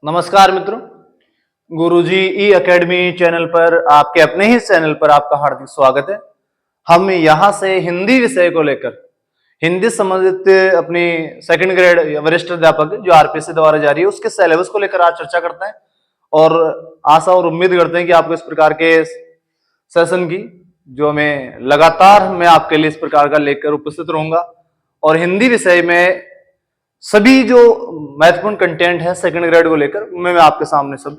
नमस्कार मित्रों, गुरुजी ई academy channel पर आपके अपने ही चैनल पर आपका हार्दिक स्वागत है। हम यहाँ से हिंदी विषय को लेकर हिंदी संबंधित अपनी सेकंड ग्रेड वरिष्ठ अध्यापक जो आरपीएससी द्वारा जारी है उसके सिलेबस को लेकर आज चर्चा करते हैं और आशा और उम्मीद करते हैं कि आपको इस प्रकार के सेशन की जो मैं लगातार आपके लिए इस प्रकार का लेकर उपस्थित रहूंगा और हिंदी विषय में सभी जो महत्वपूर्ण कंटेंट है सेकंड ग्रेड को लेकर मैं आपके सामने सब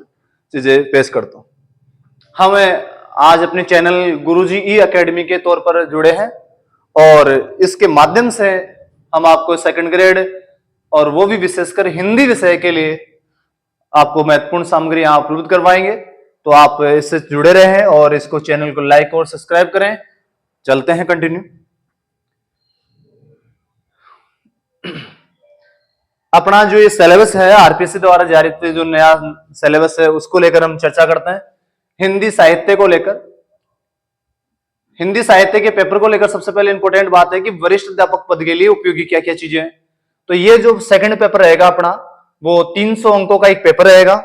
चीजें पेश करता हूं। हम आज अपने चैनल गुरुजी ई एकेडमी के तौर पर जुड़े हैं और इसके माध्यम से हम आपको सेकंड ग्रेड और वो भी विशेषकर हिंदी विषय के लिए आपको महत्वपूर्ण सामग्री यहां उपलब्ध करवाएंगे। तो आप इससे जुड़े रहें और इसको चैनल को लाइक और सब्सक्राइब करें। चलते हैं कंटिन्यू। अपना जो ये सिलेबस है आरपीएससी द्वारा जारी जो नया सिलेबस है उसको लेकर हम चर्चा करते हैं। हिंदी साहित्य को लेकर, हिंदी साहित्य के पेपर को लेकर सबसे पहले इंपॉर्टेंट बात है कि वरिष्ठ अध्यापक पद के लिए उपयोगी क्या क्या चीजें हैं। तो ये जो सेकंड पेपर रहेगा अपना वो 300 अंकों का एक पेपर रहेगा।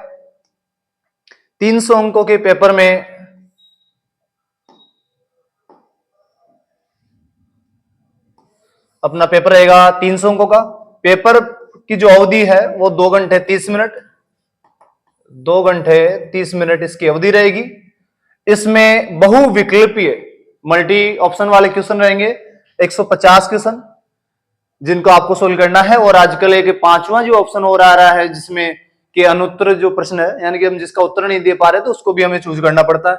300 अंकों के पेपर में अपना पेपर रहेगा 300 अंकों का। पेपर की जो अवधि है वो 2 घंटे 30 मिनट, 2 घंटे 30 मिनट इसकी अवधि रहेगी। इसमें बहुविकल्पीय मल्टी ऑप्शन वाले क्वेश्चन रहेंगे 150 क्वेश्चन जिनको आपको सोल्व करना है। और आजकल एक 5वां जो ऑप्शन हो रहा है जिसमें कि अनुत्तर जो प्रश्न है यानी कि हम जिसका उत्तर नहीं दे पा रहे तो उसको भी हमें चूज करना पड़ता है।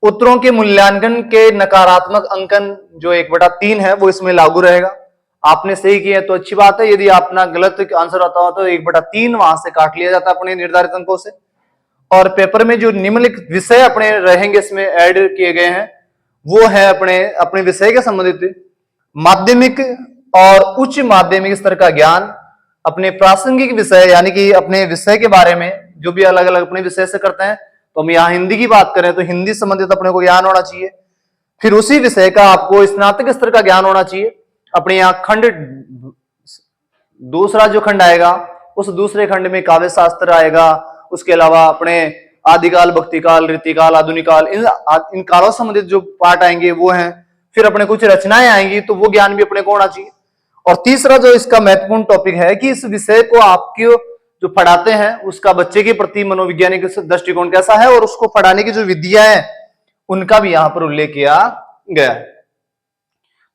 उत्तरों के मूल्यांकन के नकारात्मक अंकन जो 1/3 है वो इसमें लागू रहेगा। आपने सही किया तो अच्छी बात है, यदि अपना गलत आंसर आता हो तो 1/3 वहां से काट लिया जाता है अपने निर्धारित अंकों से। और पेपर में जो निम्नलिखित विषय अपने रहेंगे इसमें ऐड किए गए हैं वो है अपने विषय के संबंधित माध्यमिक और उच्च माध्यमिक स्तर का ज्ञान, अपने प्रासंगिक विषय यानी कि अपने विषय के बारे में जो भी अलग अलग अपने विषय से करते हैं। तो हम यहाँ हिंदी की बात करें तो हिंदी संबंधित अपने को ज्ञान होना चाहिए। फिर उसी विषय का आपको स्नातक स्तर का ज्ञान होना चाहिए। अपने यहाँ खंड दूसरा जो खंड आएगा उस दूसरे खंड में काव्य शास्त्र आएगा। उसके अलावा अपने आदिकाल, भक्तिकाल, रीतिकाल, आधुनिक काल, इन कालों से संबंधित जो पार्ट आएंगे वो हैं। फिर अपने कुछ रचनाएं आएंगी तो वो ज्ञान भी अपने को होना चाहिए। और तीसरा जो इसका महत्वपूर्ण टॉपिक है कि इस विषय को आपको जो पढ़ाते हैं उसका बच्चे के प्रति मनोवैज्ञानिक दृष्टिकोण कैसा है और उसको पढ़ाने की जो विधियां हैं उनका भी यहां पर उल्लेख किया गया है।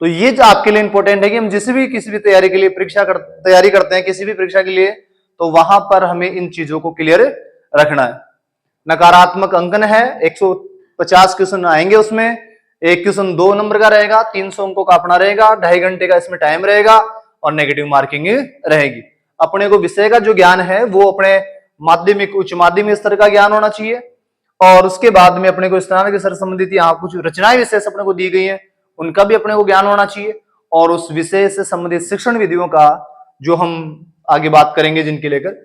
तो ये जो आपके लिए इंपॉर्टेंट है कि हम किसी भी तैयारी के लिए तैयारी करते हैं किसी भी परीक्षा के लिए तो वहां पर हमें इन चीजों को क्लियर रखना है। नकारात्मक अंकन है 150 क्वेश्चन आएंगे, उसमें एक क्वेश्चन 2 नंबर का रहेगा, 300 अंकों का अपना रहेगा, 2.5 घंटे का इसमें टाइम रहेगा और नेगेटिव मार्किंग रहेगी। अपने को विषय का जो ज्ञान है वो अपने माध्यमिक उच्च माध्यमिक स्तर का ज्ञान होना चाहिए। और उसके बाद में अपने को स्नातक स्तर संबंधित यहाँ कुछ रचनाएं विशेष अपने को दी गई हैं उनका भी अपने को ज्ञान होना चाहिए। और उस विषय से संबंधित शिक्षण विधियों का जो हम आगे बात करेंगे जिनके लेकर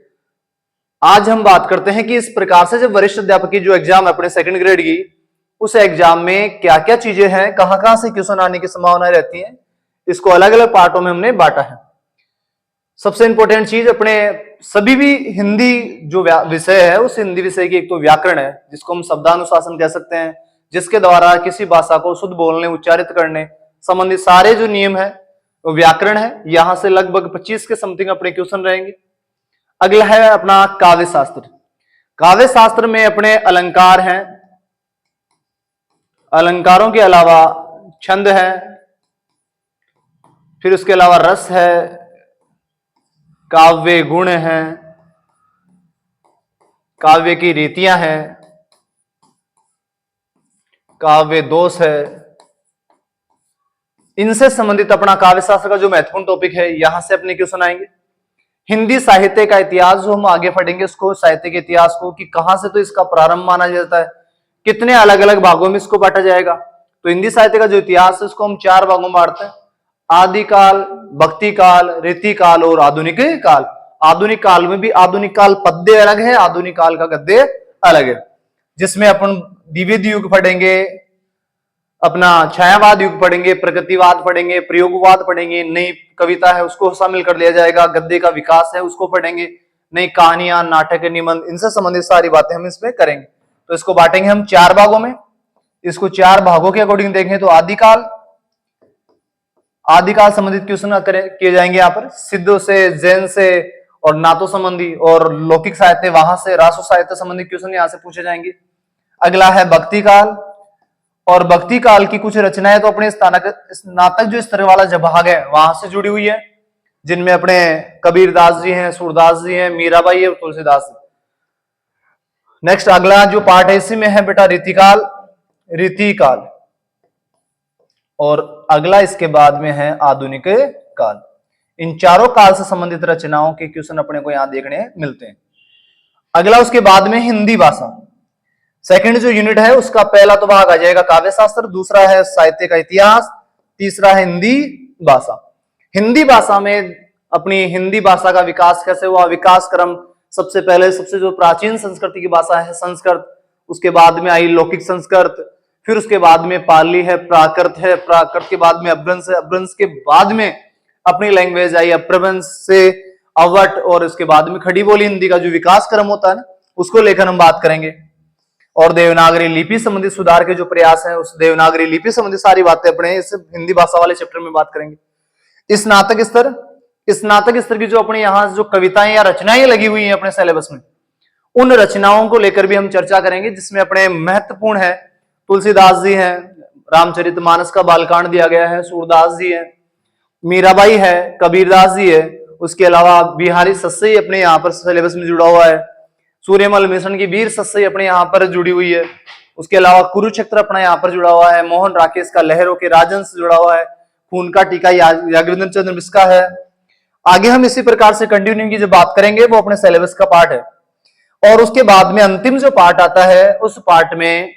आज हम बात करते हैं कि इस प्रकार से जब वरिष्ठ अध्यापक की जो एग्जाम है अपने सेकंड ग्रेड की उस एग्जाम में क्या क्या चीजें हैं, कहां से क्वेश्चन आने की संभावना रहती है, इसको अलग अलग पार्टों में हमने बांटा है। सबसे इंपॉर्टेंट चीज अपने सभी भी हिंदी जो विषय है उस हिंदी विषय की एक तो व्याकरण है जिसको हम शब्दानुशासन कह सकते हैं, जिसके द्वारा किसी भाषा को शुद्ध बोलने उच्चारित करने संबंधित सारे जो नियम है वो व्याकरण है। यहां से लगभग 25 के समथिंग अपने क्वेश्चन रहेंगे। अगला है अपना काव्य शास्त्र। काव्य शास्त्र में अपने अलंकार हैं, अलंकारों के अलावा छंद है, फिर उसके अलावा रस है, काव्य गुण है, काव्य की रीतियां हैं, काव्य दोष है। इनसे संबंधित अपना काव्य शास्त्र का जो महत्वपूर्ण टॉपिक है यहां से अपने क्वेश्चन आएंगे। हिंदी साहित्य का इतिहास जो हम आगे पढ़ेंगे उसको साहित्य के इतिहास को कि कहां से तो इसका प्रारंभ माना जाता है, कितने अलग अलग भागों में इसको बांटा जाएगा। तो हिंदी साहित्य का जो इतिहास है उसको हम 4 भागों में बांटते हैं, आदिकाल, भक्ति काल, रीति काल और आधुनिक काल। आधुनिक काल में भी आधुनिक काल पद्य अलग है, आधुनिक काल का गद्य अलग है, जिसमें अपन द्विविध युग पढ़ेंगे, अपना छायावाद युग पढ़ेंगे, प्रगतिवाद पढ़ेंगे, प्रयोगवाद पढ़ेंगे, नई कविता है उसको शामिल कर लिया जाएगा, गद्य का विकास है उसको पढ़ेंगे, नई कहानियां, नाटक, निबंध, इनसे संबंधित सारी बातें हम इसमें करेंगे। तो इसको बांटेंगे हम 4 भागों में। इसको 4 भागों के अकॉर्डिंग देखें तो आदिकाल संबंधित क्वेश्चन किए जाएंगे यहाँ पर, सिद्धों से, जैन से और नातो संबंधी, और लौकिक साहित्य वहां से, रासो साहित्य संबंधित क्वेश्चन यहां से पूछे जाएंगे। अगला है भक्ति काल, और भक्ति काल की कुछ रचनाएं तो अपने स्नातक जो स्तर वाला जब भाग है वहां से जुड़ी हुई है, जिनमें अपने कबीरदास जी हैं, सूरदास जी हैं, मीराबाई है और तुलसीदास। नेक्स्ट अगला जो पार्ट है इसी में है बेटा रीतिकाल, और अगला इसके बाद में है आधुनिक काल। इन चारों काल से संबंधित रचनाओं के क्वेश्चन अपने को यहां देखने मिलते हैं। अगला उसके बाद में हिंदी भाषा, सेकंड जो यूनिट है उसका पहला तो भाग आ जाएगा काव्य शास्त्र, दूसरा है साहित्य का इतिहास, तीसरा है हिंदी भाषा। हिंदी भाषा में अपनी हिंदी भाषा का विकास कैसे हुआ, विकास क्रम, सबसे पहले सबसे जो प्राचीन संस्कृति की भाषा है संस्कृत, उसके बाद में आई लौकिक संस्कृत, फिर उसके बाद में पाली है, प्राकृत है, प्राकृत के बाद में अपभ्रंश है, अपभ्रंश के बाद में अपनी लैंग्वेज आई अपभ्रंश से अवट, और उसके बाद में खड़ी बोली हिंदी का जो विकास क्रम होता है ना उसको लेकर हम बात करेंगे। और देवनागरी लिपि संबंधित सुधार के जो प्रयास हैं उस देवनागरी लिपि संबंधित सारी बातें अपने इस हिंदी भाषा वाले चैप्टर में बात करेंगे। स्नातक स्तर की जो अपने यहाँ जो कविताएं या रचनाएं लगी हुई हैं अपने सिलेबस में, उन रचनाओं को लेकर भी हम चर्चा करेंगे, जिसमें अपने महत्वपूर्ण है तुलसीदास जी हैं, रामचरितमानस का बालकांड दिया गया है, सूरदास जी है, मीराबाई है, कबीरदास जी है, उसके अलावा बिहारी सस्सई अपने यहाँ पर सिलेबस में जुड़ा हुआ है, सूर्यमल मिशन की वीर सस्सई अपने यहाँ पर जुड़ी हुई है, उसके अलावा कुरुक्षेत्र अपना यहाँ पर जुड़ा हुआ है, मोहन राकेश का लहरों के राजन से जुड़ा हुआ है, खून का टीका याज्ञवल्क्य चंद्र मिश्र है। आगे हम इसी प्रकार से कंटिन्यू की जो बात करेंगे वो अपने सिलेबस का पार्ट है। और उसके बाद में अंतिम जो पार्ट आता है उस पार्ट में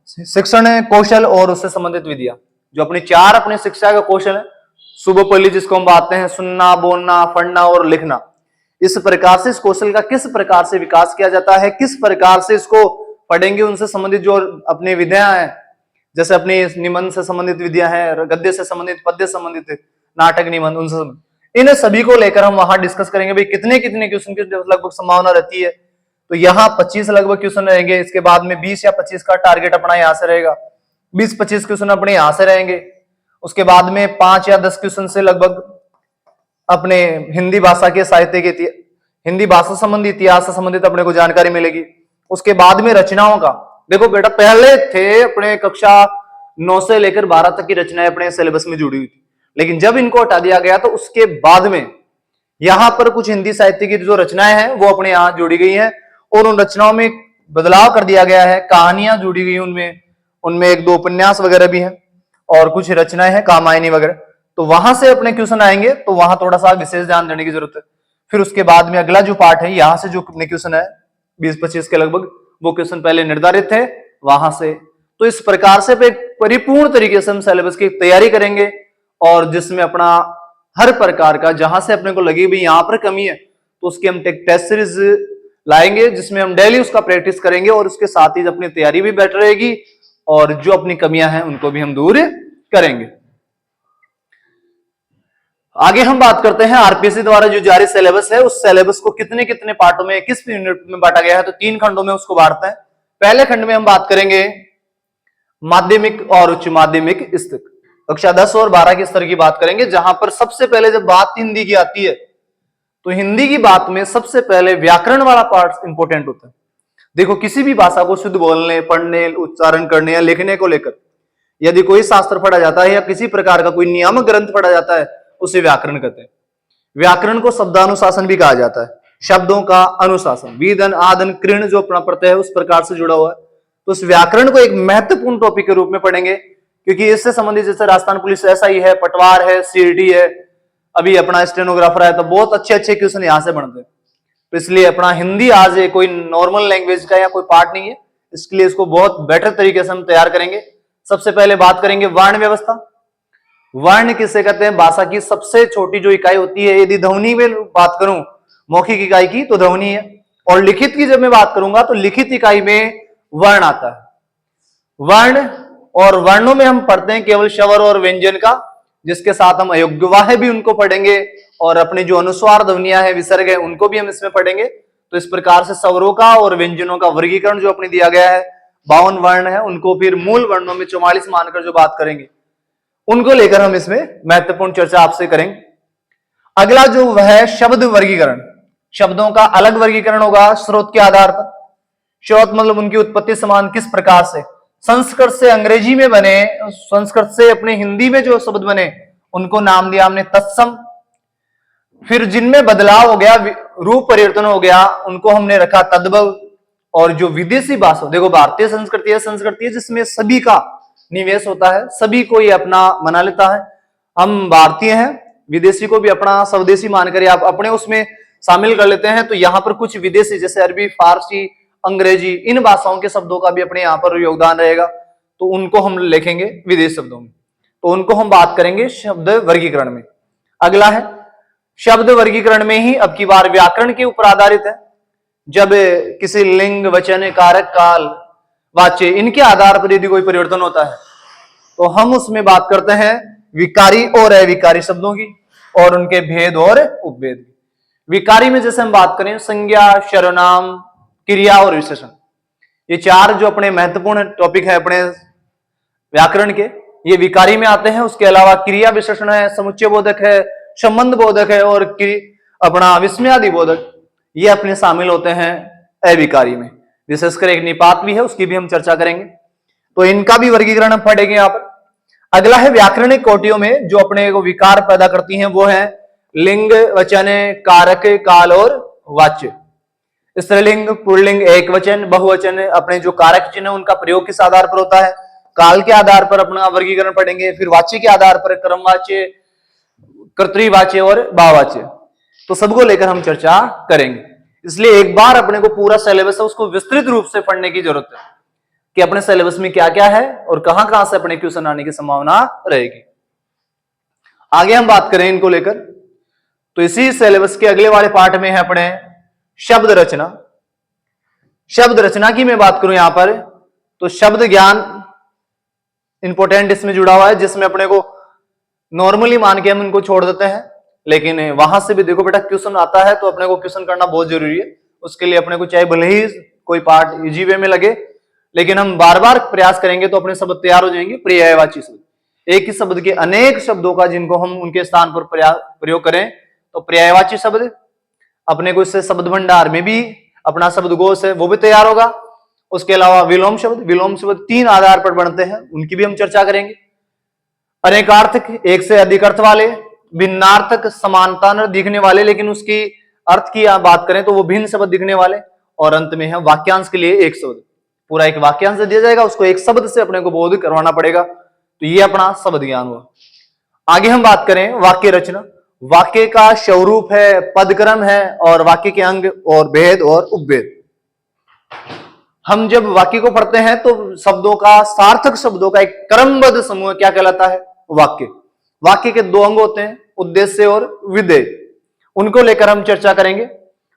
शिक्षण कौशल और उससे संबंधित विधियां, जो अपने 4 अपने शिक्षा का कौशल है, सुबह जिसको हम बातें हैं सुनना, बोलना, पढ़ना और लिखना, इस प्रकार से इस कौशल का किस प्रकार से विकास किया जाता है, किस प्रकार से इसको पढ़ेंगे, उनसे संबंधित जो अपनी विधियां हैं, जैसे अपनी निबंध से संबंधित विधियां हैं, गद्य से संबंधित, पद्य से संबंधित, नाटक, निबंध, उनसे इन सभी को लेकर हम वहां डिस्कस करेंगे भाई कितने क्वेश्चन की लगभग संभावना रहती है। तो यहाँ 25 लगभग क्वेश्चन रहेंगे, इसके बाद में 20 या 25 का टारगेट अपना यहाँ से रहेगा, 20-25 क्वेश्चन अपने यहाँ से रहेंगे। उसके बाद में 5 या 10 क्वेश्चन से लगभग अपने हिंदी भाषा के साहित्य के हिंदी भाषा संबंधी इतिहास से संबंधित अपने को जानकारी मिलेगी। उसके बाद में रचनाओं का, देखो बेटा पहले थे अपने कक्षा 9 से लेकर 12 तक की रचनाएं अपने सिलेबस में जुड़ी हुई थी, लेकिन जब इनको हटा दिया गया तो उसके बाद में यहां पर कुछ हिंदी साहित्य की जो रचनाएं हैं वो अपने यहां जोड़ी गई हैं, और उन रचनाओं में बदलाव कर दिया गया है, कहानियां जुड़ी गई उनमें 1-2 उपन्यास वगैरह भी हैं और कुछ रचनाएं हैं कामायनी वगैरह। तो वहां से अपने क्वेश्चन आएंगे, तो वहां थोड़ा सा विशेष ध्यान देने की जरूरत है। फिर उसके बाद में अगला जो पार्ट है, यहां से जो अपने क्वेश्चन है 20-25 के लगभग, वो क्वेश्चन पहले निर्धारित थे वहां से। तो इस प्रकार से परिपूर्ण तरीके से हम सिलेबस की तैयारी करेंगे, और जिसमें अपना हर प्रकार का जहां से अपने को लगी भी यहां पर कमी है तो उसकी हम टेस्ट सीरीज लाएंगे, जिसमें हम डेली उसका प्रैक्टिस करेंगे, और उसके साथ ही अपनी तैयारी भी बेटर रहेगी, और जो अपनी कमियां हैं उनको भी हम दूर करेंगे। आगे हम बात करते हैं आरपीएससी द्वारा जो जारी सिलेबस है, उस सिलेबस को कितने कितने पार्टों में, किस यूनिट में बांटा गया है, तो 3 खंडों में उसको बांटते हैं। पहले खंड में हम बात करेंगे माध्यमिक और उच्च माध्यमिक स्तर, कक्षा 10 और 12 के स्तर की बात करेंगे, जहां पर सबसे पहले जब बात हिंदी की आती है तो हिंदी की बात में सबसे पहले व्याकरण वाला पार्ट इंपॉर्टेंट होता है। देखो किसी भी भाषा को शुद्ध बोलने, पढ़ने, उच्चारण करने या लिखने को लेकर यदि कोई शास्त्र पढ़ा जाता है या किसी प्रकार का कोई नियामक ग्रंथ पढ़ा जाता है, उसे व्याकरण कहते हैं। व्याकरण को शब्दानुशासन भी कहा जाता है, शब्दों का अनुशासन, विधन, आदन, कृण जो अपना प्रत्यय है उस प्रकार से जुड़ा हुआ है। तो उस व्याकरण को एक महत्वपूर्ण टॉपिक के रूप में पढ़ेंगे, क्योंकि इससे संबंधित जैसे राजस्थान पुलिस एसआई है, पटवार है, सीईटी है, अभी अपना स्टेनोग्राफर है, तो बहुत अच्छे अच्छे क्वेश्चन यहां से बनते हैं। तो इसलिए अपना हिंदी आज कोई नॉर्मल लैंग्वेज का या कोई पार्ट नहीं है, इसके लिए इसको बहुत बेटर तरीके से हम तैयार करेंगे। सबसे पहले बात करेंगे वर्ण व्यवस्था। वर्ण किसे कहते हैं? भाषा की सबसे छोटी जो इकाई होती है, यदि ध्वनि में बात करूं मौखिक इकाई की तो ध्वनि है, और लिखित की जब मैं बात करूंगा तो लिखित इकाई में वर्ण आता है। वर्ण और वर्णों में हम पढ़ते हैं केवल स्वर और व्यंजन का जिसके साथ हम अयोग्यवाह भी उनको पढ़ेंगे और अपने जो अनुस्वार ध्वनियां है, विसर्ग है, उनको भी हम इसमें पढ़ेंगे। तो इस प्रकार से स्वरों का और व्यंजनों का वर्गीकरण जो अपने दिया गया है, 52 वर्ण है, उनको फिर मूल वर्णों में 44 मानकर जो बात करेंगे, उनको लेकर हम इसमें महत्वपूर्ण चर्चा आपसे करेंगे। अगला जो वह है शब्द वर्गीकरण। शब्दों का अलग वर्गीकरण होगा स्रोत के आधार पर। स्रोत मतलब उनकी उत्पत्ति समान किस प्रकार से संस्कृत से अंग्रेजी में बने, संस्कृत से अपने हिंदी में जो शब्द बने उनको नाम दिया हमने तत्सम। फिर जिनमें बदलाव हो गया, रूप परिवर्तन हो गया, उनको हमने रखा तद्भव। और जो विदेशी भाषा, देखो भारतीय संस्कृति है जिसमें सभी का निवेश होता है, सभी को ये अपना मना लेता है। हम भारतीय हैं, विदेशी को भी अपना स्वदेशी मानकर आप अपने उसमें शामिल कर लेते हैं। तो यहाँ पर कुछ विदेशी जैसे अरबी, फारसी, अंग्रेजी, इन भाषाओं के शब्दों का भी अपने यहाँ पर योगदान रहेगा, तो उनको हम लिखेंगे विदेश शब्दों में। तो उनको हम बात करेंगे शब्द वर्गीकरण में। अगला है शब्द वर्गीकरण में ही अब की बार व्याकरण के ऊपर आधारित है। जब किसी लिंग, वचन, कारक, काल, वाच्य, इनके आधार पर यदि कोई परिवर्तन होता है तो हम उसमें बात करते हैं विकारी और अविकारी शब्दों की और उनके भेद और उपभेद की। विकारी में जैसे हम बात करें संज्ञा, सर्वनाम, क्रिया और विशेषण, ये चार जो अपने महत्वपूर्ण टॉपिक है अपने व्याकरण के, ये विकारी में आते हैं। उसके अलावा क्रिया विशेषण है, समुच्चय बोधक है, संबंध बोधक है और अपना विस्मयादि बोधक, ये अपने शामिल होते हैं अविकारी में। विशेषकर एक निपात भी है, उसकी भी हम चर्चा करेंगे। तो इनका भी वर्गीकरण हम पढ़ेंगे यहाँ पर। अगला है व्याकरणिक कोटियों में जो अपने को विकार पैदा करती हैं, वो है लिंग, वचन, कारक, काल और वाच्य। स्त्रीलिंग, पुल्लिंग, एक वचन, बहुवचन, अपने जो कारक चिन्ह है उनका प्रयोग किस आधार पर होता है, काल के आधार पर अपना वर्गीकरण पढ़ेंगे। फिर वाच्य के आधार पर क्रमवाच्य, कर्तृवाच्य और भाववाच्य, तो सबको लेकर हम चर्चा करेंगे। इसलिए एक बार अपने को पूरा सिलेबस है उसको विस्तृत रूप से पढ़ने की जरूरत है कि अपने सिलेबस में क्या क्या है और कहां कहां से अपने क्वेश्चन आने की संभावना रहेगी। आगे हम बात करें इनको लेकर, तो इसी सिलेबस के अगले वाले पार्ट में है अपने शब्द रचना। शब्द रचना की मैं बात करूं यहां पर, तो शब्द ज्ञान इंपोर्टेंट इसमें जुड़ा हुआ है, जिसमें अपने को नॉर्मली मान के हम इनको छोड़ देते हैं, लेकिन वहां से भी देखो बेटा क्वेश्चन आता है, तो अपने को क्वेश्चन करना बहुत जरूरी है। उसके लिए अपने को चाहे भले ही कोई पार्ट इजी वे में लगे, लेकिन हम बार बार प्रयास करेंगे तो अपने शब्द तैयार हो जाएंगे। पर्यायवाची शब्द, एक ही शब्द के अनेक शब्दों का जिनको हम उनके स्थान पर प्रयोग करें, तो पर्यायवाची शब्द अपने को इससे शब्द भंडार में भी अपना शब्दकोश है वो भी तैयार होगा। उसके अलावा विलोम शब्द 3 आधार पर बनते हैं, उनकी भी हम चर्चा करेंगे। अनेकार्थक, एक से अधिक अर्थ वाले, भिन्नार्थक, समानता न दिखने वाले लेकिन उसकी अर्थ की बात करें तो वो भिन्न शब्द दिखने वाले, और अंत में है वाक्यांश के लिए एक शब्द, पूरा एक वाक्यांश दिया जाएगा, उसको एक शब्द से अपने को बोध करवाना पड़ेगा। तो ये अपना शब्द ज्ञान हुआ। आगे हम बात करें वाक्य रचना। वाक्य का स्वरूप है, पदक्रम है और वाक्य के अंग और भेद और उपभेद। हम जब वाक्य को पढ़ते हैं तो शब्दों का, सार्थक शब्दों का एक क्रमबद्ध समूह क्या कहलाता है, वाक्य। वाक्य के 2 अंग होते हैं, उद्देश्य और विधेय, उनको लेकर हम चर्चा करेंगे।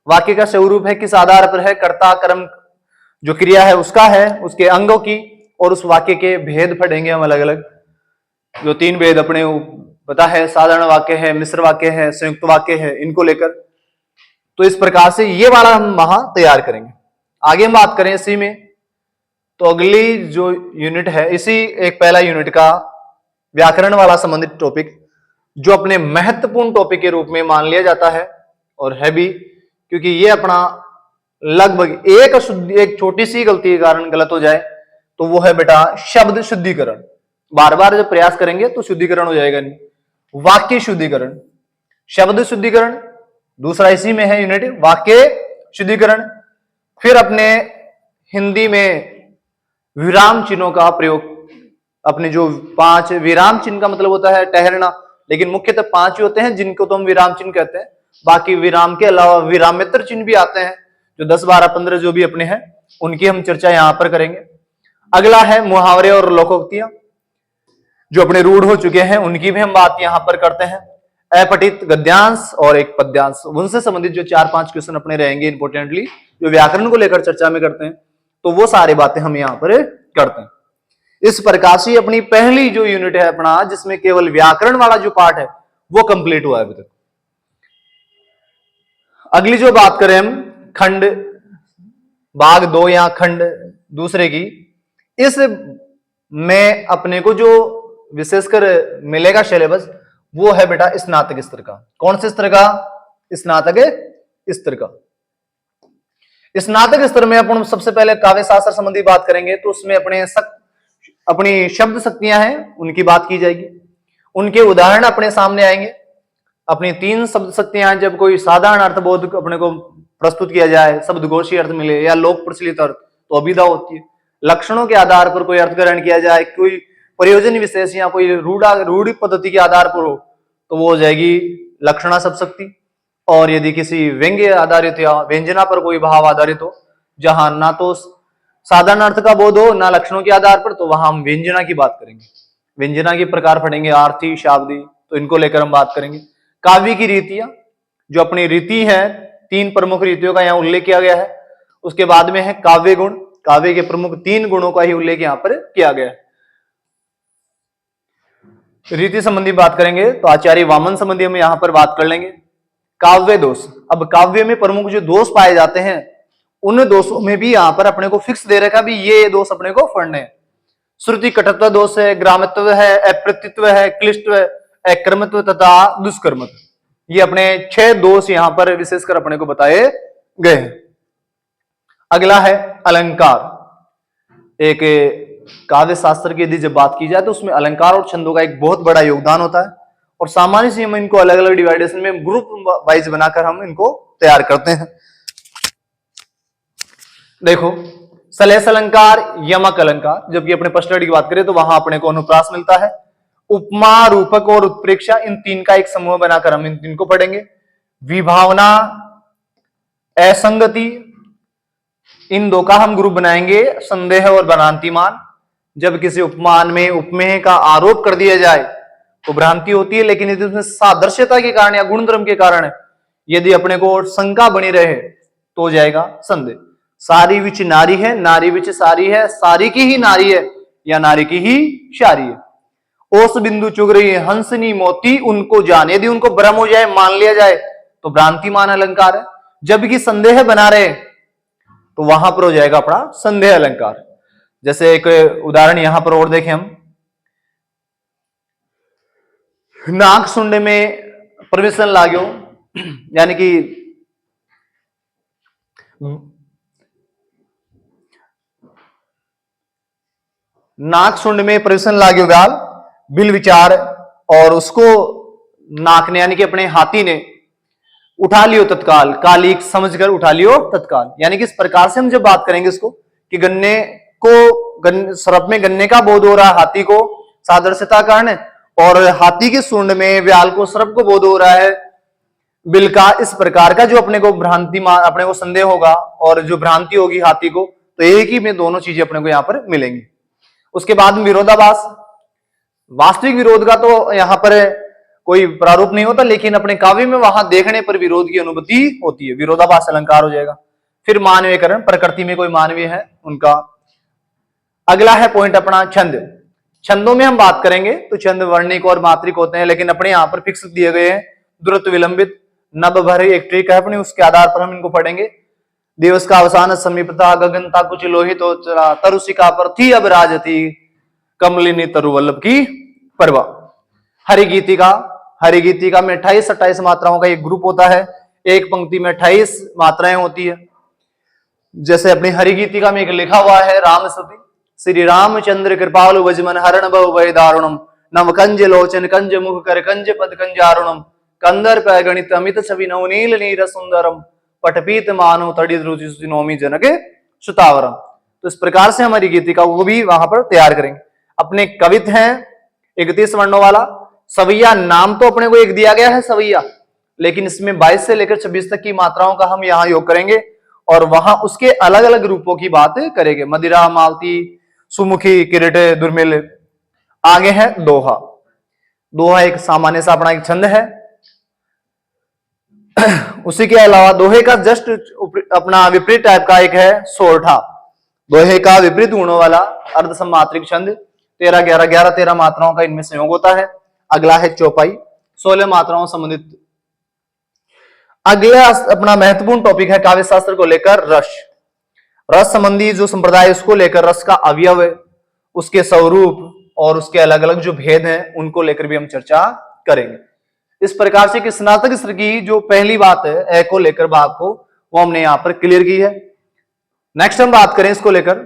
वाक्य का स्वरूप है, किस आधार पर है, कर्ता, कर्म, जो क्रिया है उसका है, उसके अंगों की, और उस वाक्य के भेद पढ़ेंगे हम अलग अलग। जो 3 भेद अपने पता है, साधारण वाक्य है, मिश्र वाक्य है, संयुक्त वाक्य है, इनको लेकर तो इस प्रकार से ये वाला हम वहां तैयार करेंगे। आगे हम बात करें इसी में, तो अगली जो यूनिट है, इसी एक पहला यूनिट का व्याकरण वाला संबंधित टॉपिक, जो अपने महत्वपूर्ण टॉपिक के रूप में मान लिया जाता है और है भी, क्योंकि ये अपना लगभग एक छोटी सी गलती के कारण गलत हो जाए तो वो है बेटा शब्द शुद्धिकरण। बार बार जब प्रयास करेंगे तो शुद्धिकरण हो जाएगा नहीं, वाक्य शुद्धिकरण, शब्द शुद्धिकरण, दूसरा इसी में है यूनिट वाक्य शुद्धिकरण। फिर अपने हिंदी में विराम चिन्हों का प्रयोग, अपने जो 5 विराम चिन्ह का मतलब होता है ठहरना, लेकिन मुख्यतः 5 ही होते हैं जिनको तो हम विराम चिन्ह कहते हैं। बाकी विराम के अलावा विरामेतर चिन्ह भी आते हैं, जो 10, 12, 15 जो भी अपने हैं, उनकी हम चर्चा यहां पर करेंगे। अगला है मुहावरे और लोकोक्तियां, जो अपने रूढ़ हो चुके हैं, उनकी भी हम बात यहां पर करते हैं। अपठित गद्यांश और एक पद्यांश, उनसे संबंधित जो 4-5 क्वेश्चन अपने रहेंगे इंपोर्टेंटली, जो व्याकरण को लेकर चर्चा में करते हैं, तो वो सारी बातें हम यहां पर करते हैं। इस प्रकार से अपनी पहली जो यूनिट है अपना, जिसमें केवल व्याकरण वाला जो पार्ट है वो कंप्लीट हुआ है अभी तक। अगली जो बात करें हम खंड भाग 2 या खंड दूसरे की, इस में अपने को जो विशेषकर मिलेगा सिलेबस वो है बेटा स्नातक स्तर का। कौन से स्तर का? स्नातक स्तर का। स्नातक स्तर में अपन सबसे पहले काव्य शास्त्र संबंधी बात करेंगे, तो उसमें अपनी शब्द शक्तियां हैं उनकी बात की जाएगी, उनके उदाहरण अपने सामने आएंगे। अपनी 3 शब्द शक्तियां, जब कोई साधारण अर्थबोध अपने को प्रस्तुत किया जाए, शब्दकोशी अर्थ मिले या लोक प्रचलित अर्थ, तो अभिधा होती है। लक्षणों के आधार पर कोई अर्थ ग्रहण किया जाए, कोई प्रयोजन विशेष या कोई रूढ़ पद्धति के आधार पर हो, तो वो हो जाएगी लक्षणा शब्द शक्ति। और यदि किसी व्यंग्य आधारित या व्यंजना पर कोई भाव आधारित हो, जहां ना तो साधारण अर्थ का बोध हो ना लक्षणों के आधार पर, तो वहां हम व्यंजना की बात करेंगे। व्यंजना के प्रकार पढ़ेंगे, आर्थी, शाब्दी, तो इनको लेकर हम बात करेंगे। काव्य की रीतियां, जो अपनी रीति है, 3 प्रमुख रीतियों का यहाँ उल्लेख किया गया है। उसके बाद में है काव्य गुण, काव्य के प्रमुख 3 गुणों का ही उल्लेख यहाँ पर किया गया है। रीति संबंधी बात करेंगे तो आचार्य वामन संबंधी हम यहाँ पर बात कर लेंगे। काव्य दोष, अब काव्य में प्रमुख जो दोष पाए जाते हैं उन दोषों में भी यहां पर अपने को फिक्स दे रखा भी ये दोष अपने को पढ़ने हैं। श्रुति कटत्व दोष है, ग्रामत्व है, अप्रतित्व है, क्लिष्ट है, अक्रमत्व तथा दुष्कर्मत्व। ये अपने 6 दोष यहां पर विशेषकर अपने को बताए गए हैं। अगला है अलंकार। एक काव्य शास्त्र की यदि जब बात की जाए तो उसमें अलंकार और छंदों का एक बहुत बड़ा योगदान होता है, और सामान्य से हम इनको अलग अलग डिवाइडेशन में ग्रुप वाइज बनाकर हम इनको तैयार करते हैं। देखो, सलेस अलंकार, यमक अलंकार, जबकि अपने पश्चिम की बात करें तो वहां अपने को अनुप्रास मिलता है। उपमा, रूपक और उत्प्रेक्षा, इन 3 का एक समूह बनाकर हम इन 3 को पढ़ेंगे। विभावना, असंगति, इन 2 का हम ग्रुप बनाएंगे। संदेह और भ्रांतिमान, जब किसी उपमान में उपमेय का आरोप कर दिया जाए तो भ्रांति होती है, लेकिन यदि उसमें सादृश्यता के कारण या गुणधर्म के कारण यदि अपने को शंका बनी रहे तो हो जाएगा संदेह। सारी विच नारी है, नारी विच सारी है, सारी की ही नारी है या नारी की ही शारी है। ओस बिंदु चुग रही है हंसनी मोती, उनको जाने, यदि उनको भ्रम हो जाए, मान लिया जाए, तो भ्रांतिमान अलंकार है। जबकि संदेह बना रहे तो वहां पर हो जाएगा अपना संदेह अलंकार। जैसे एक उदाहरण यहां पर और देखें हम, नाक सुंड में प्रवेशन लाग्यो, यानी कि नाक सुंड में प्रवेशन लाग्यो गाल बिल विचार, और उसको नाक ने यानी कि अपने हाथी ने उठा लियो तत्काल, कालिक समझकर उठा लियो तत्काल। यानी कि इस प्रकार से हम जब बात करेंगे इसको कि गन्ने को सरप में गन्ने का बोध हो रहा है हाथी को सादृश्यता कारण, और हाथी के सूंड में व्याल को सर्प को बोध हो रहा है बिल का, इस प्रकार का जो अपने को भ्रांति अपने को संदेह होगा और जो भ्रांति होगी हाथी को, तो एक ही में दोनों चीजें अपने को यहां पर मिलेंगी। उसके बाद में विरोधाभास, वास्तविक विरोध का तो यहां पर कोई प्रारूप नहीं होता, लेकिन अपने काव्य में वहां देखने पर विरोध की अनुभूति होती है, विरोधाभास अलंकार हो जाएगा। फिर मानवीयकरण, प्रकृति में कोई मानवीय है उनका। अगला है पॉइंट अपना छंद। छंदों में हम बात करेंगे तो छंद वर्णिक और मात्रिक होते हैं, लेकिन अपने यहाँ पर फिक्स दिए गए हैं। द्रुत, विलंबित, नभ, भरे, एक ट्रिक है अपने, उसके आधार पर हम इनको पढ़ेंगे। दिवस का अवसान, समीपता, गगनता कुछ लोहित हो चला, तरुशिका पर थी अब राजती, कमलिनी तरुवल्लभ की परवा। हरिगीतिका, हरिगीतिका में 28-28 मात्राओं का एक ग्रुप होता है, एक पंक्ति में 28 मात्राएं होती है। जैसे अपनी हरिगीतिका में एक लिखा हुआ है राम स्तुति, श्री रामचंद्र कृपालु भजमन हरण भव भय दारुणम, नव कंज लोचन कंज मुख कर कंज पद कंजारुणम, कंदर पे गणित अमित छवि नवनील नीर सुंदरम, पटपीत मानो तड़ित रुचि नौमी जनक सुतावरम। तो इस प्रकार से हमारी गीतिका को भी वहां पर तैयार करेंगे। अपने कवित हैं 31 वर्णों वाला। सवैया नाम तो अपने को एक दिया गया है सवैया, लेकिन इसमें 22 से लेकर 26 तक की मात्राओं का हम यहाँ योग करेंगे और वहां उसके अलग अलग रूपों की बात करेंगे। मदिरा, मालती, सुमुखी, किरीट, दुर्मिल। आगे है दोहा। दोहा एक सामान्य सा अपना एक छंद है। उसी के अलावा दोहे का जस्ट अपना विपरीत टाइप का एक है सोरठा। दोहे का विपरीत गुणों वाला अर्धसमात्रिक छंद 13 11 11 13 मात्राओं का इनमें संयोग होता है। अगला है चौपाई, 16 मात्राओं संबंधित। अगला अपना महत्वपूर्ण टॉपिक है काव्य शास्त्र को लेकर रस। रस संबंधी जो संप्रदाय है उसको लेकर रस का अवयव, उसके स्वरूप और उसके अलग अलग जो भेद हैं उनको लेकर भी हम चर्चा करेंगे। इस प्रकार से कि स्नातक स्तर की जो पहली बात है ए को लेकर भाग को, वो हमने यहां पर क्लियर की है। नेक्स्ट हम बात करें इसको लेकर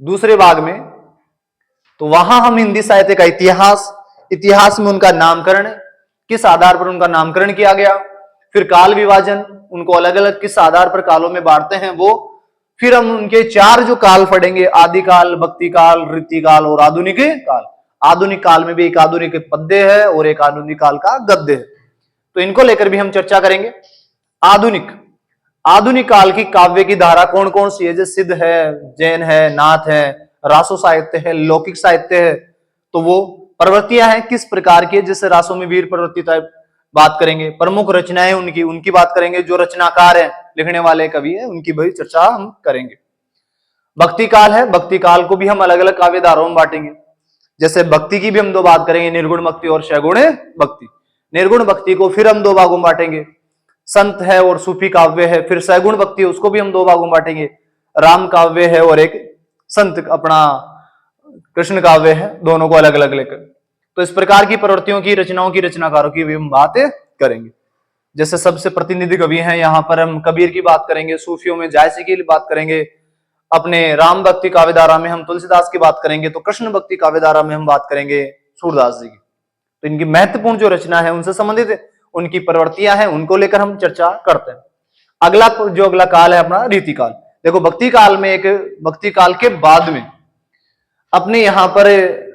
दूसरे भाग में, तो वहां हम हिंदी साहित्य का इतिहास, इतिहास में उनका नामकरण, किस आधार पर उनका नामकरण किया गया, फिर काल विभाजन, उनको अलग अलग किस आधार पर कालों में बांटते हैं वो, फिर हम उनके 4 जो काल पढ़ेंगे, आदि काल, भक्ति काल, रीति काल और आधुनिक काल। आधुनिक काल में भी एक आधुनिक पद्य है और एक आधुनिक काल का गद्य है, तो इनको लेकर भी हम चर्चा करेंगे। आधुनिक काल की काव्य की धारा कौन कौन सी है, जैसे सिद्ध है, जैन है, नाथ है, रासो साहित्य है, लौकिक साहित्य है, तो वो प्रवृत्तियां हैं किस प्रकार की, जैसे रासों में वीर प्रवृत्ति टाइप बात करेंगे, प्रमुख रचनाएं उनकी बात करेंगे, जो रचनाकार है, लिखने वाले कवि है, उनकी भी चर्चा हम करेंगे। भक्ति काल है, भक्ति काल को भी हम अलग अलग काव्य धाराओं में बांटेंगे। जैसे भक्ति की भी हम 2 बात करेंगे, निर्गुण भक्ति और सगुण भक्ति। निर्गुण भक्ति को फिर हम 2 भागों में बांटेंगे, संत है और सूफी काव्य है। फिर सगुण भक्ति उसको भी हम 2 भागों में बांटेंगे, राम काव्य है और एक संत अपना कृष्ण काव्य है, दोनों को अलग अलग लेकर। तो इस प्रकार की प्रवृत्तियों की, रचनाओं की, रचनाकारों की भी हम बात करेंगे। जैसे सबसे प्रतिनिधि कवि हैं, यहां पर हम कबीर की बात करेंगे, सूफियों में जायसी की बात करेंगे, अपने राम भक्ति काव्यधारा में हम तुलसीदास की बात करेंगे, तो कृष्ण भक्ति काव्यधारा में हम बात करेंगे सूरदास जी की। तो इनकी महत्वपूर्ण जो रचना है उनसे संबंधित उनकी प्रवृत्तियां हैं, उनको लेकर हम चर्चा करते हैं। अगला काल है अपना रीति काल। देखो भक्ति काल में, एक भक्ति काल के बाद में अपने यहाँ पर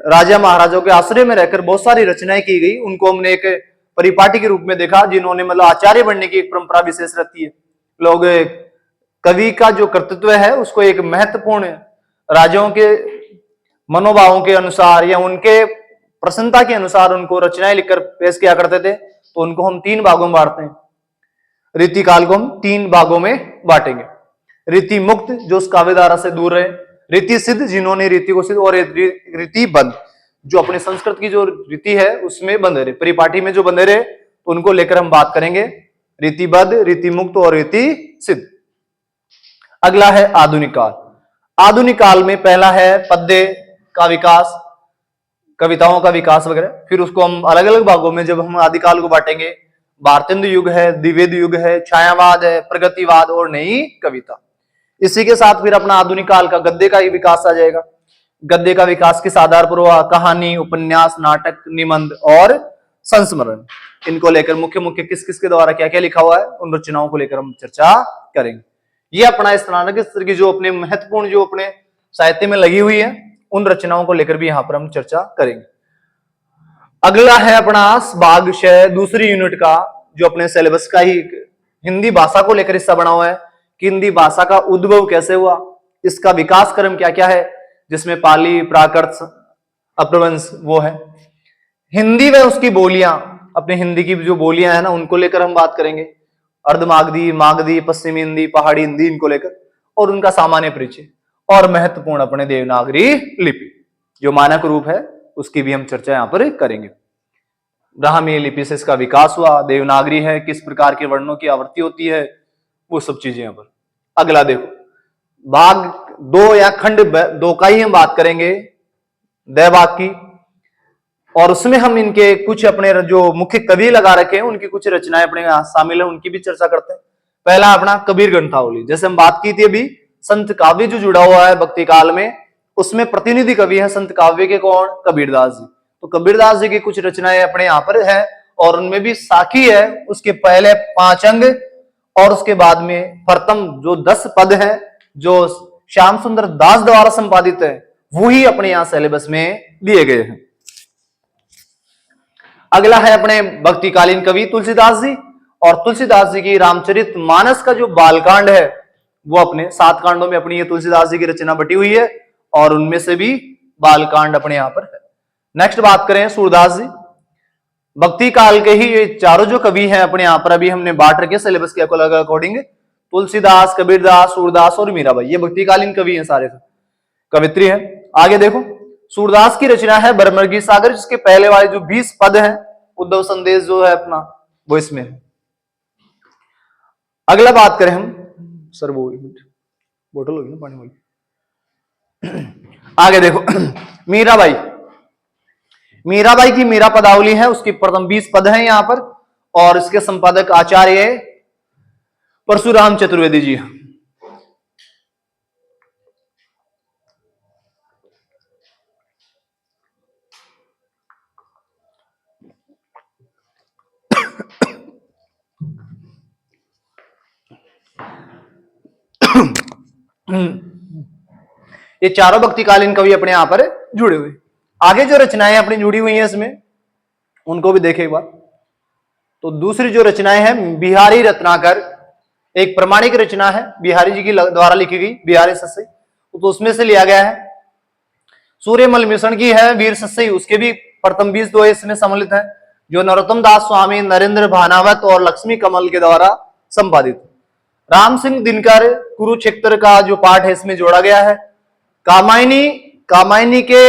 राजा महाराजाओं के आश्रय में रहकर बहुत सारी रचनाएं की गई, उनको हमने एक परिपाटी के रूप में देखा, जिन्होंने मतलब आचार्य बनने की एक परंपरा विशेष रहती है। लोग कवि का जो कर्तृत्व है उसको एक महत्वपूर्ण राजाओं के मनोभावों के अनुसार या उनके प्रसन्नता के अनुसार उनको रचनाएं लिखकर पेश किया करते थे, तो उनको हम 3 भागों में बांटते हैं। रीति काल को हम 3 भागों में बांटेंगे। रीति मुक्त जो उस काव्यधारा से दूर रहे, रीति सिद्ध जिन्होंने रीति को सिद्ध, और रीति बंद जो अपने संस्कृत की जो रीति है उसमें बंधे रहे, परिपाटी में जो बंधे रहे, तो उनको लेकर हम बात करेंगे। रीतिबद्ध, रीति मुक्त और रीति सिद्ध। अगला है आधुनिक काल। आधुनिक काल में पहला है पद्य का विकास, कविताओं का विकास वगैरह। फिर उसको हम अलग अलग भागों में जब हम आदिकाल को बांटेंगे, भारतेंदु युग है, द्विवेद युग है, छायावाद है, प्रगतिवाद और नई कविता। इसी के साथ फिर अपना आधुनिक काल का गद्य का ही विकास आ जाएगा। गद्य का विकास किस आधार पर हुआ, कहानी, उपन्यास, नाटक, निबंध और संस्मरण, इनको लेकर मुख्य मुख्य किस किस के द्वारा क्या क्या लिखा हुआ है उन रचनाओं को लेकर हम चर्चा करेंगे। ये अपना स्नातक स्तर की जो अपने महत्वपूर्ण जो अपने साहित्य में लगी हुई है उन रचनाओं को लेकर भी यहां पर हम चर्चा करेंगे। अगला है अपना भाग 6 दूसरी यूनिट का, जो अपने सिलेबस का ही हिंदी भाषा को लेकर हिस्सा बना हुआ है कि हिंदी भाषा का उद्भव कैसे हुआ, इसका विकास क्रम क्या क्या है, जिसमें पाली, प्राकृत, अपभ्रंश वो है। हिंदी व उसकी बोलियां, अपने हिंदी की जो बोलियां है ना उनको लेकर हम बात करेंगे। अर्धमागधी, मागधी, पश्चिमी हिंदी, पहाड़ी हिंदी, इनको लेकर, और उनका सामान्य परिचय, और महत्वपूर्ण अपने देवनागरी लिपि जो मानक रूप है उसकी भी हम चर्चा यहां पर करेंगे। ब्राह्मी लिपि से इसका विकास हुआ, देवनागरी है, किस प्रकार के वर्णों की आवृत्ति होती है, वो सब चीजें यहां पर। अगला देखो भाग 2 या खंड 2 का ही हम बात करेंगे, दैवाक की, और उसमें हम इनके कुछ अपने जो मुख्य कवि लगा रखे हैं उनकी कुछ रचनाएं अपने यहां शामिल है, उनकी भी चर्चा करते हैं। पहला अपना कबीर ग्रंथावली, जैसे हम बात की थी अभी, संत काव्य जो जुड़ा हुआ है भक्ति काल में, उसमें प्रतिनिधि कवि है संत काव्य के कौन, कबीरदास जी। तो कबीरदास जी की कुछ रचनाएं अपने यहां पर है, और उनमें भी साखी है, उसके पहले 5 अंग, और उसके बाद में प्रथम जो 10 पद है जो श्याम सुंदर दास द्वारा संपादित है, वही अपने यहां सिलेबस में दिए गए हैं। अगला है अपने भक्तिकालीन कवि तुलसीदास जी, और तुलसीदास जी की रामचरित मानस का जो बालकांड है वो अपने 7 कांडों में अपनी ये तुलसीदास जी की रचना बटी हुई है, और उनमें से भी बालकांड अपने यहां पर है। नेक्स्ट बात करें सूरदास जी, भक्ति काल के ही ये चारों जो कवि हैं अपने यहां पर अभी हमने बांट रखे सिलेबस के अकॉर्डिंग, तुलसीदास, कबीरदास, सूरदास और मीराबाई, ये भक्तिकालीन कवि हैं, सारे कवित्री हैं। आगे देखो सूरदास की रचना है बरमर्गी सागर, जिसके पहले वाले जो 20 पद हैं उद्धव संदेश जो है अपना वो इसमें है। अगला बात करें हम, सर वो बोतल होगी ना पानी वाली। आगे देखो मीराबाई, मीराबाई की मीरा पदावली है, उसकी प्रथम 20 पद हैं यहां पर, और इसके संपादक आचार्य परशुराम चतुर्वेदी जी। ये चारों भक्तिकालीन कवि अपने यहां पर जुड़े हुए। आगे जो रचनाएं अपनी जुड़ी हुई हैं इसमें, उनको भी देखें एक बार। तो दूसरी जो रचनाएं हैं बिहारी रत्नाकर, एक प्रमाणिक रचना है बिहारी जी की द्वारा लिखी गई, बिहारी सस्सई, तो उसमें से लिया गया है। सूर्यमल मिश्रण की है वीर सस्सई, उसके भी प्रथम 20 दो इसमें सम्मिलित है, जो नरोत्तम दास स्वामी, नरेंद्र भानावत और लक्ष्मी कमल के द्वारा संपादित। राम सिंह दिनकर कुरुक्षेत्र का जो पाठ है इसमें जोड़ा गया है। कामायनी के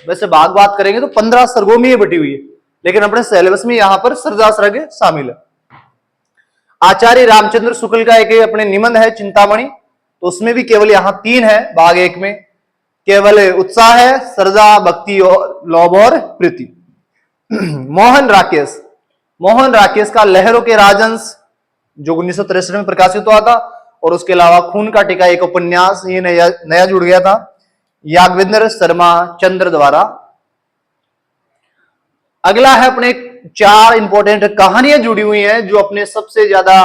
वैसे बात करेंगे तो 15 सर्गों में ये बटी हुई है, लेकिन अपने सिलेबस में यहां पर सरदा सर्ग शामिल है। आचार्य रामचंद्र शुक्ल का एक अपने निबंध है चिंतामणि, तो उसमें भी केवल यहां 3 है, भाग 1 में केवल उत्साह है, श्रद्धा, भक्ति और लोभ और प्रीति। मोहन राकेश का लहरों के राजहंस जो 1963 में प्रकाशित हुआ था, और उसके अलावा खून का टीका एक उपन्यास ये नया जुड़ गया था याज्ञवेंद्र शर्मा चंद्र द्वारा। अगला है अपने 4 इंपॉर्टेंट कहानियां जुड़ी हुई हैं, जो अपने सबसे ज्यादा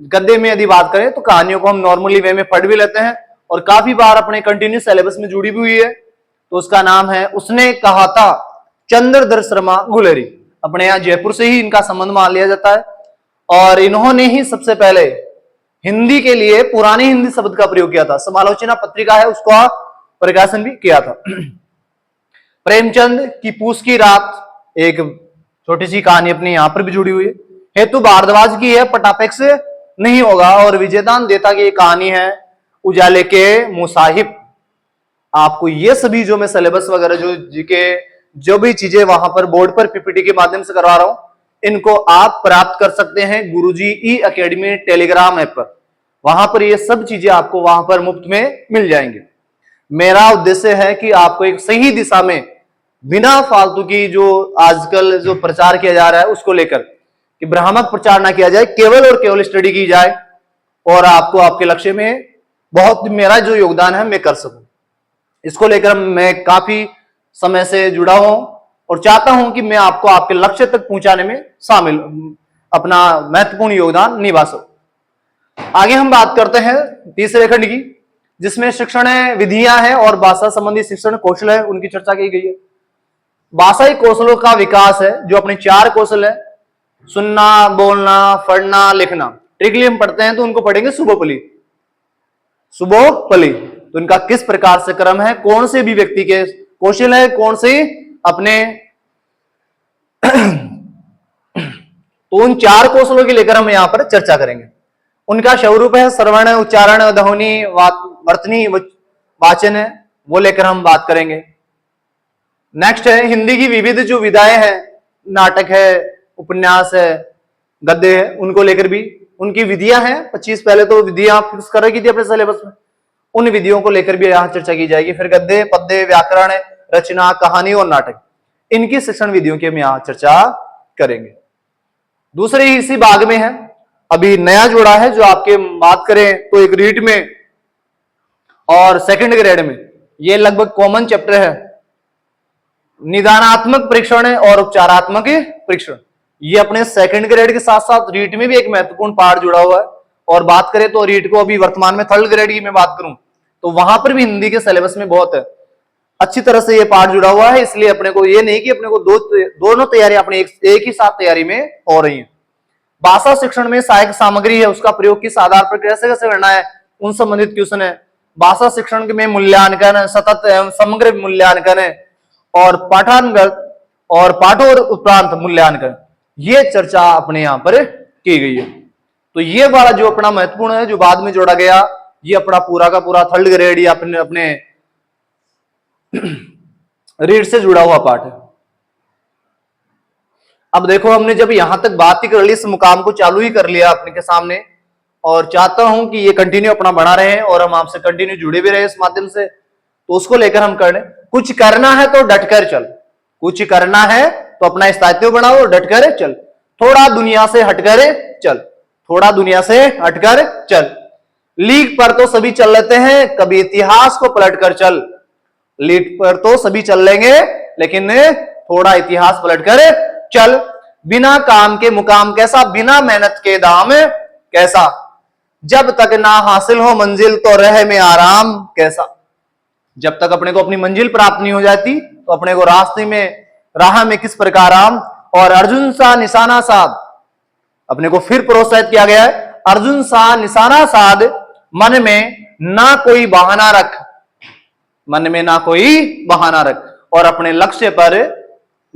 गद्य में यदि बात करें तो कहानियों को हम नॉर्मली वे में पढ़ भी लेते हैं और काफी बार अपने कंटिन्यूस सिलेबस में जुड़ी भी हुई है। तो उसका नाम है उसने कहा था, चंद्रधर शर्मा गुलेरी। अपने यहां जयपुर से ही इनका संबंध मान लिया जाता है, और इन्होंने ही सबसे पहले हिंदी के लिए पुरानी हिंदी शब्द का प्रयोग किया था। समालोचना पत्रिका है उसका प्रकाशन भी किया था। प्रेमचंद की पूस की रात एक छोटी सी कहानी अपनी यहां पर भी जुड़ी हुई है। हेतु भारद्वाज की है, पटापेक्स नहीं होगा, और विजयदान देता की कहानी है उजाले के मुसाहिब। आपको ये सभी जो मैं सिलेबस वगैरह जो जीके जो भी चीजें वहां पर बोर्ड पर पीपीटी के माध्यम से करवा रहा हूं, इनको आप प्राप्त कर सकते हैं गुरुजी ई एकेडमी टेलीग्राम ऐप पर। वहां पर ये सब चीजें आपको वहां पर मुफ्त में मिल जाएंगे। मेरा उद्देश्य है कि आपको एक सही दिशा में, बिना फालतू की जो आजकल जो प्रचार किया जा रहा है उसको लेकर कि भ्रामक प्रचार ना किया जाए, केवल और केवल स्टडी की जाए और आपको आपके लक्ष्य में बहुत मेरा जो योगदान है मैं कर सकूं। इसको लेकर मैं काफी समय से जुड़ा हूं और चाहता हूं कि मैं आपको आपके लक्ष्य तक पहुंचाने में शामिल अपना महत्वपूर्ण योगदान निभा सकूं। आगे हम बात करते हैं तीसरे खंड की, जिसमें शिक्षण विधियां हैं और भाषा संबंधी शिक्षण कौशल है, उनकी चर्चा की गई है। भाषाई कौशलों का विकास है, जो अपने 4 कौशल है, सुनना, बोलना, पढ़ना, लिखना। ट्रिकली हम पढ़ते हैं तो उनको पढ़ेंगे सुबोपली। तो इनका किस प्रकार से क्रम है, कौन से भी व्यक्ति के कौशल है, कौन से अपने तो उन 4 कौशलों के लेकर हम यहां पर चर्चा करेंगे। उनका स्वरूप है श्रवण, उच्चारण, ध्वनि, वर्तनी, वाचन है, वो लेकर हम बात करेंगे। नेक्स्ट है हिंदी की विविध जो विधाएं हैं, नाटक है, उपन्यास है, गद्य है, उनको लेकर भी उनकी विधियां हैं 25 पहले तो विधियां फिक्स कर रखी थी अपने सिलेबस में, उन विधियों को लेकर भी यहां चर्चा की जाएगी। फिर गद्य, पद्य, व्याकरण, रचना, कहानी और नाटक, इनकी शिक्षण विधियों की हम यहां चर्चा करेंगे। दूसरे ही इसी भाग में है, अभी नया जोड़ा है जो आपके बात करें तो एक रीट में और सेकंड ग्रेड में ये लगभग कॉमन चैप्टर है, निदानात्मक परीक्षण और उपचारात्मक परीक्षण। ये अपने सेकंड ग्रेड के साथ साथ रीट में भी एक महत्वपूर्ण पार्ट जुड़ा हुआ है। और बात करें तो रीट को अभी वर्तमान में थर्ड ग्रेड की मैं बात करूं तो वहां पर भी हिंदी के सिलेबस में बहुत अच्छी तरह से ये पार्ट जुड़ा हुआ है। इसलिए अपने को ये नहीं कि अपने को दोनों तैयारी अपने एक ही साथ तैयारी में हो रही है। भाषा शिक्षण में सहायक सामग्री है, उसका प्रयोग किस आधार पर कैसे कैसे करना है, उन संबंधित क्वेश्चन है। भाषा शिक्षण में मूल्यांकन, सतत एवं समग्र मूल्यांकन है, और पाठों उपरांत मूल्यांकन, ये चर्चा अपने यहां पर की गई है। तो ये वाला जो अपना महत्वपूर्ण है जो बाद में जोड़ा गया, ये अपना पूरा का पूरा थर्ड ग्रेड या अपने रीढ़ से जुड़ा हुआ पार्ट है। अब देखो हमने जब यहां तक बात ही कर ली, इस मुकाम को चालू ही कर लिया अपने के सामने, और चाहता हूं कि ये कंटिन्यू अपना बना रहे और हम आपसे कंटिन्यू जुड़े भी रहे इस माध्यम से। तो उसको लेकर हम कर रहे, कुछ करना है तो डटकर चल, कुछ करना है तो अपना स्थायित्व बनाओ और डटकर चल, थोड़ा दुनिया से हटकर चल, थोड़ा दुनिया से हटकर चल। लीग पर तो सभी चल लेते हैं, कभी इतिहास को पलटकर चल। लीग पर तो सभी चल लेंगे, लेकिन थोड़ा इतिहास पलटकर चल। बिना काम के मुकाम कैसा, बिना मेहनत के दाम कैसा, जब तक ना हासिल हो मंजिल तो रह में आराम कैसा। जब तक अपने को अपनी मंजिल प्राप्त नहीं हो जाती तो अपने को रास्ते में, राह में किस प्रकार आम। और अर्जुन सा निशाना साध, अपने को फिर प्रोत्साहित किया गया है, अर्जुन सा निशाना साध, मन में ना कोई बहाना रख, मन में ना कोई बहाना रख, और अपने लक्ष्य पर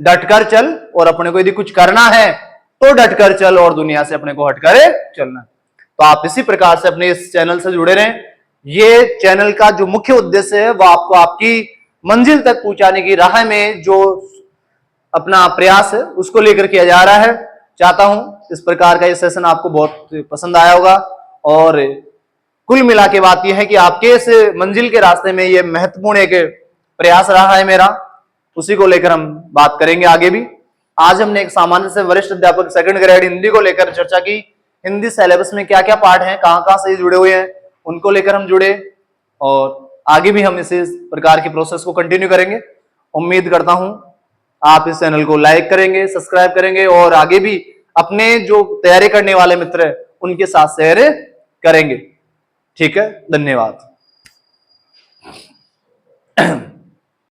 डटकर चल। और अपने को यदि कुछ करना है तो डटकर चल और दुनिया से अपने को हटकर चलना। तो आप इसी प्रकार से अपने इस चैनल से जुड़े रहें। ये चैनल का जो मुख्य उद्देश्य है वो आपको आपकी मंजिल तक पहुंचाने की राह में जो अपना प्रयास है उसको लेकर किया जा रहा है। चाहता हूं इस प्रकार का ये सेशन आपको बहुत पसंद आया होगा, और कुल मिला के बात यह है कि आपके इस मंजिल के रास्ते में ये महत्वपूर्ण एक प्रयास रहा है मेरा, उसी को लेकर हम बात करेंगे आगे भी। आज हमने एक सामान्य से वरिष्ठ अध्यापक सेकंड ग्रेड हिंदी को लेकर चर्चा की। हिंदी सिलेबस में क्या क्या पार्ट हैं, कहां कहां से जुड़े हुए हैं, उनको लेकर हम जुड़े, और आगे भी हम इसी प्रकार की प्रोसेस को कंटिन्यू करेंगे। उम्मीद करता हूं आप इस चैनल को लाइक करेंगे, सब्सक्राइब करेंगे, और आगे भी अपने जो तैयारी करने वाले मित्र हैं उनके साथ शेयर करेंगे। ठीक है, धन्यवाद।